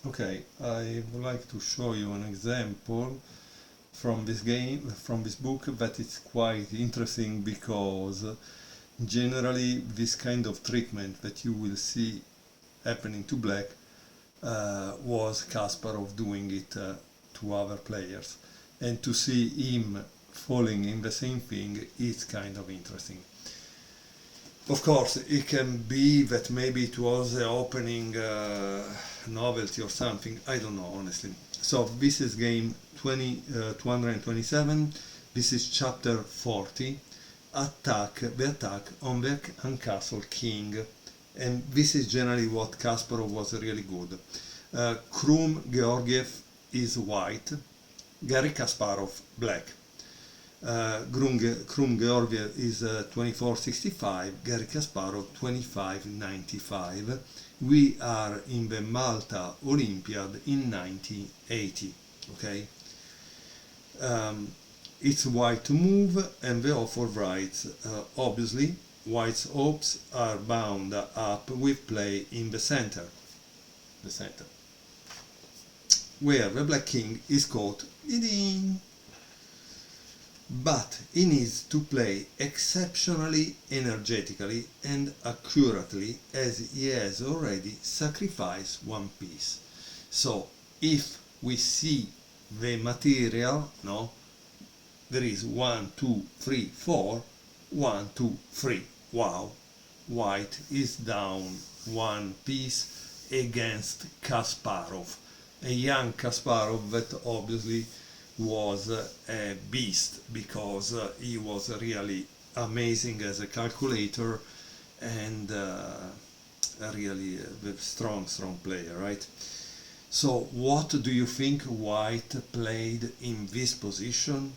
Okay, I would like to show you an example from this game, from this book, that is quite interesting because generally this kind of treatment that you will see happening to black was Kasparov doing it to other players, and to see him falling in the same thing is kind of interesting. Of course, it can be that maybe it was the opening novelty or something. I don't know, honestly. So this is game 227. This is chapter 40. The attack on the uncastled king. And this is generally what Kasparov was really good. Krum Georgiev is white. Garry Kasparov black. Krum Georgiev is 2465, Garry Kasparov 2595. We are in the Malta Olympiad in 1980. Okay, it's white to move, and the author writes, obviously, white's hopes are bound up with play in the center, where the black king is caught. But he needs to play exceptionally energetically and accurately, as he has already sacrificed one piece. So if we see the material, no, there is 1, 2, 3, 4, 1, 2, 3. Wow, white is down one piece against Kasparov, a young Kasparov that obviously was a beast, because he was really amazing as a calculator, and really a strong player, right? So what do you think white played in this position?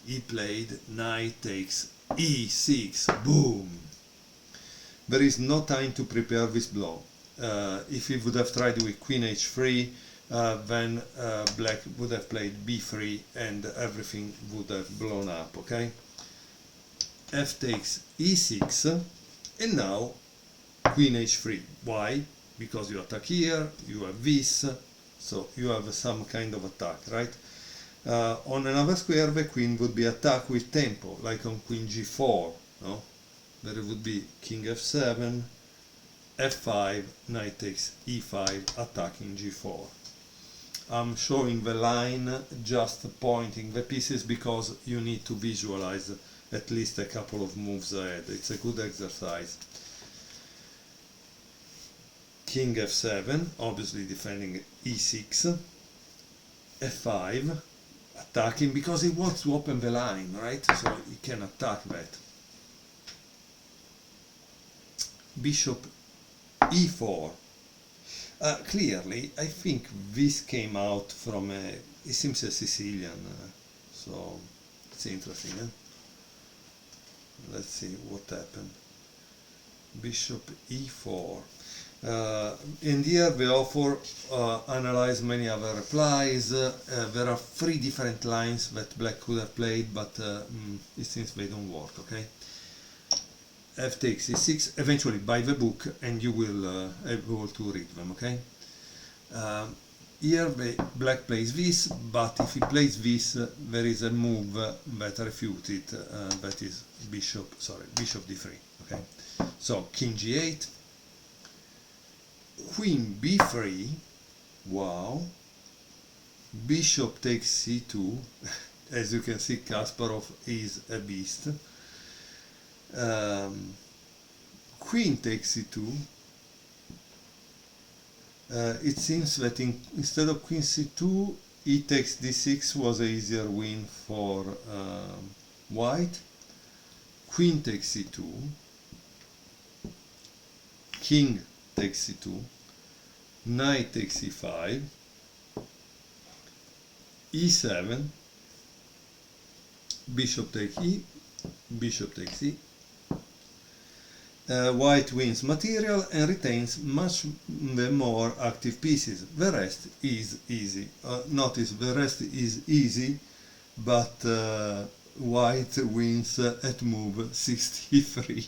He played knight takes e6, boom. There is no time to prepare this blow. If he would have tried with queen h3, then black would have played b3 and everything would have blown up. Okay, f takes e6, and now queen h3. Why? Because you attack here, you have this, so you have some kind of attack, right? On another square, the queen would be attacked with tempo, like on queen g4. No, there would be king f7, f5, knight takes e5, attacking g4. I'm showing the line, just pointing the pieces, because you need to visualize at least a couple of moves ahead. It's a good exercise. King f7, obviously defending e6, f5, attacking because he wants to open the line, right? So he can attack that. Bishop e4. Clearly, I think this came out from it seems a Sicilian, so it's interesting. Let's see what happened. Bishop e4. And here the author analyzed many other replies. There are 3 different lines that black could have played, but it seems they don't work. Okay. F takes e6, eventually buy the book and you will able to read them, okay? Here black plays this, but if he plays this, there is a move that refutes it, that is bishop d3, okay? So king g8, queen b3, wow, bishop takes c2, as you can see Kasparov is a beast. Queen takes c2. It seems that instead of queen c2, e takes d6 was an easier win for white. Queen takes c2. King takes c2. Knight takes e5. e7. Bishop takes e. Bishop takes e. White wins material and retains much the more active pieces. The rest is easy. Notice the rest is easy, but white wins at move 63.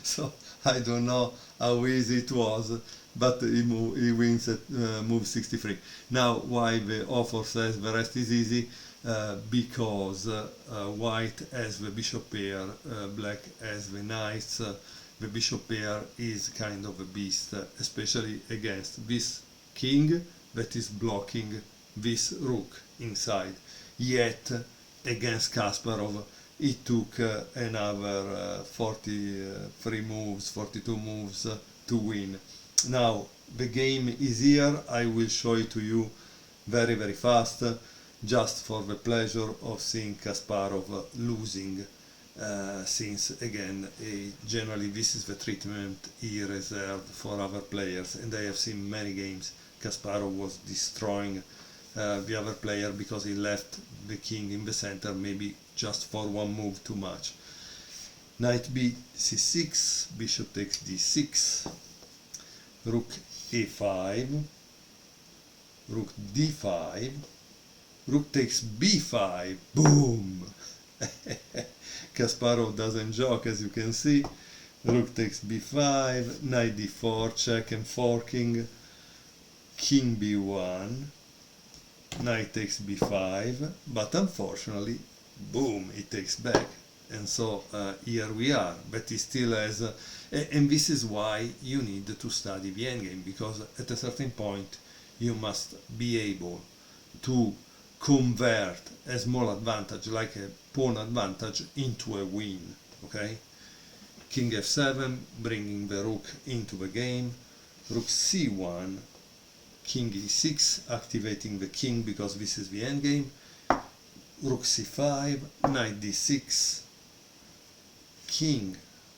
So I don't know how easy it was, but he wins at move 63. Now, why the author says the rest is easy? Because white has the bishop pair, black has the knights. The bishop pair is kind of a beast, especially against this king that is blocking this rook inside. Yet, against Kasparov, it took another 43 moves, 42 moves to win. Now, the game is here. I will show it to you very, very fast, just for the pleasure of seeing Kasparov losing, since again, generally this is the treatment he reserved for other players, and I have seen many games Kasparov was destroying the other player because he left the king in the center, maybe just for one move too much. Knight b c6, bishop takes d6, rook a5, rook d5, rook takes b5, boom! Kasparov doesn't joke, as you can see. Rook takes b5, knight d4, check and forking, king b1, knight takes b5, but unfortunately, boom, it takes back. And so here we are, but he still has, and this is why you need to study the endgame, because at a certain point you must be able to convert a small advantage, like a pawn advantage, into a win, okay? King f7, bringing the rook into the game, rook c1, king e6, activating the king because this is the endgame, rook c5, knight d6, king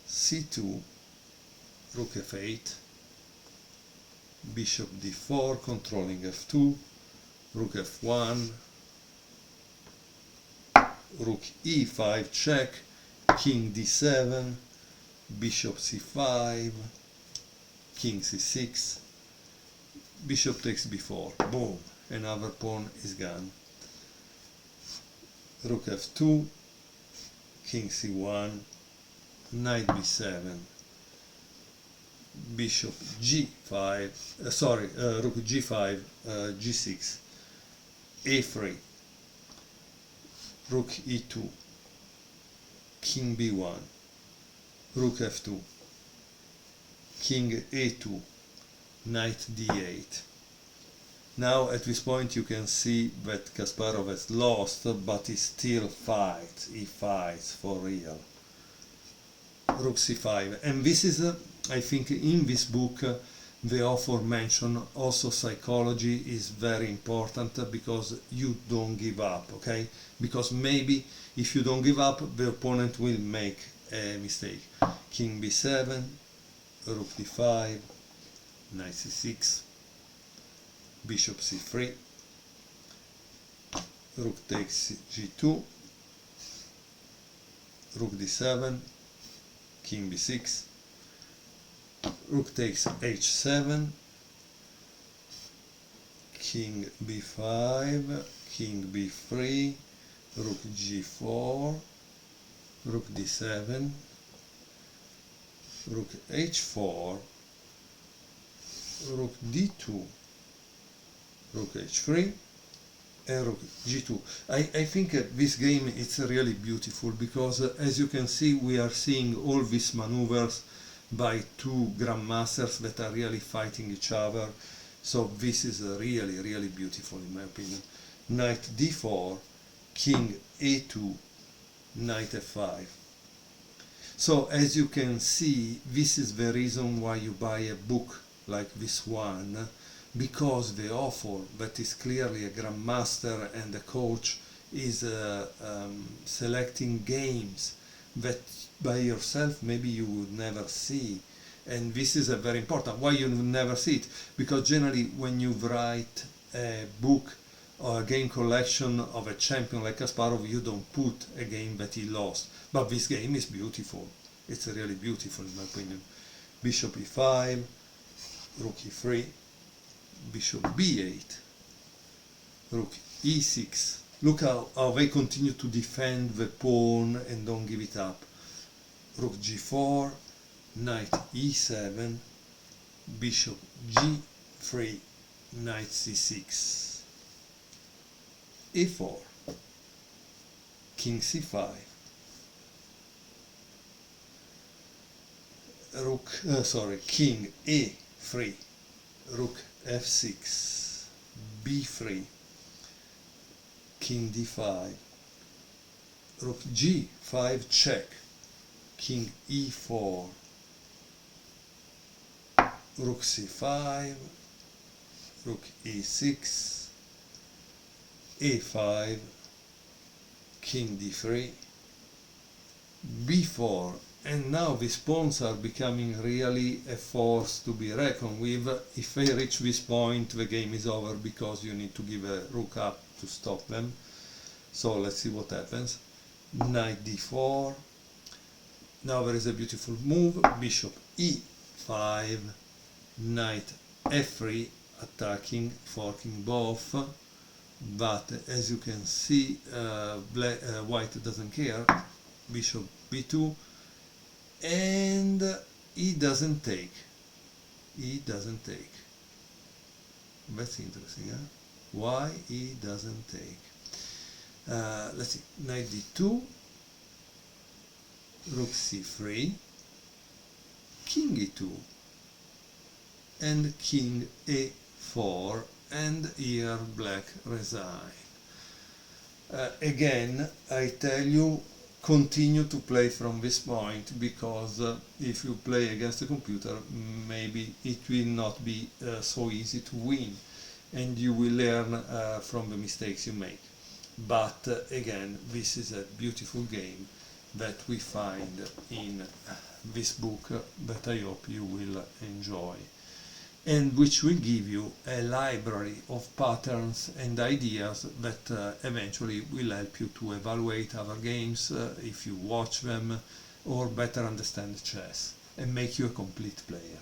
c2, rook f8, bishop d4, controlling f2, rook f1, rook e5, check, king d7, bishop c5, king c6, bishop takes b4, boom, another pawn is gone. Rook f2, king c1, knight b7, bishop g5, rook g5, g6, a3, rook e2, king b1, rook f2, king a2, knight d8. Now at this point you can see that Kasparov has lost, but he still fights, he fights for real. Rook c5, and this is, I think in this book, the author mentioned also psychology is very important, because you don't give up, okay? Because maybe if you don't give up, the opponent will make a mistake. King b7, rook d5, knight c6, bishop c3, rook takes g2, rook d7, king b6, rook takes h7, king b5, king b3, rook g4, rook d7, rook h4, rook d2, rook h3, and rook g2. I think this game is really beautiful, because as you can see, we are seeing all these maneuvers by two grandmasters that are really fighting each other. So this is really, really beautiful in my opinion. Knight d4, king a2, knight f5. So as you can see, this is the reason why you buy a book like this one, because the author, that is clearly a grandmaster and a coach, is selecting games that by yourself maybe you would never see. And this is a very important. Why you would never see it? Because generally when you write a book or a game collection of a champion like Kasparov, you don't put a game that he lost. But this game is beautiful. It's really beautiful in my opinion. Bishop e5, rook e3, bishop b8, rook e6. Look how they continue to defend the pawn and don't give it up. Rook g4, knight e7, bishop g3, knight c6, e4, king c5, king a3, rook f6, b3, king d5, rook g5 check, king e4, rook c5, rook e6, a5, king d3, b4, and now these pawns are becoming really a force to be reckoned with. If they reach this point, the game is over, because you need to give a rook up to stop them. So let's see what happens. Knight d4. Now there is a beautiful move, bishop e5, knight f3, attacking, forking both, but as you can see, white doesn't care. Bishop b2, and he doesn't take. That's interesting, huh? Why he doesn't take? Let's see, knight d2, rook c3, king e2, and king a4, and here black resign. Again, I tell you, continue to play from this point, because if you play against a computer, maybe it will not be so easy to win, and you will learn from the mistakes you make. But again, this is a beautiful game that we find in this book that I hope you will enjoy, and which will give you a library of patterns and ideas that eventually will help you to evaluate other games if you watch them, or better understand chess and make you a complete player.